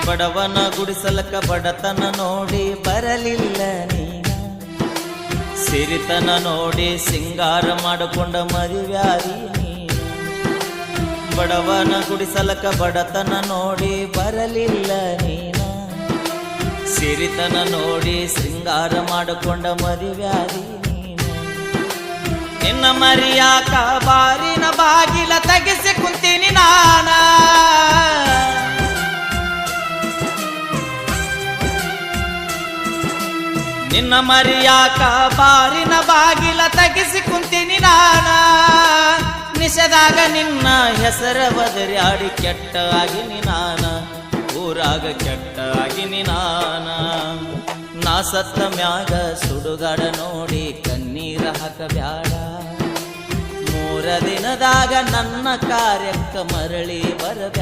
ಬಡವನ ಗುಡಿಸಲಕ ಬಡತನ ನೋಡಿ ಬರಲಿಲ್ಲ ನೀನ, ಸಿರಿತನ ನೋಡಿ ಸಿಂಗಾರ ಮಾಡಿಕೊಂಡ ಮದುವ್ಯಾದಿ ನೀನ. ಬಡವನ ಗುಡಿಸಲಕ ಬಡತನ ನೋಡಿ ಬರಲಿಲ್ಲ ನೀನ, ಸಿರಿತನ ನೋಡಿ ಸಿಂಗಾರ ಮಾಡಿಕೊಂಡ ಮದುವ್ಯಾದಿ ನೀನ. ನಿನ್ನ ಮರಿಯಾಕ ಬಾರಿನ ಬಾಗಿಲ ತೆಗೆಸಿ ಕುಂತೀನಿ ನಾನ, ನಿನ್ನ ಮರಿಯಾಕ ಬಾರಿನ ಬಾಗಿಲ ತೆಗೆಸಿ ಕುಂತೀನಿ ನಾನ. ನಿಷದಾಗ ನಿನ್ನ ಹೆಸರ ಬದರ್ಯಾಡಿ ಕೆಟ್ಟ ಆಗಿನಿ ನಾನ, ಊರಾಗ ಕೆಟ್ಟ ಆಗಿನಿ ನಾನ. ನಾ ಸತ್ತ ಮ್ಯಾಗ ಸುಡುಗಾಡ ನೋಡಿ ಕಣ್ಣೀರ ಹಾಕಬ್ಯಾಡ, 3 ದಿನದಾಗ ನನ್ನ ಕಾರ್ಯಕ್ಕ ಮರಳಿ ಬರಬ್ಯಾಡ.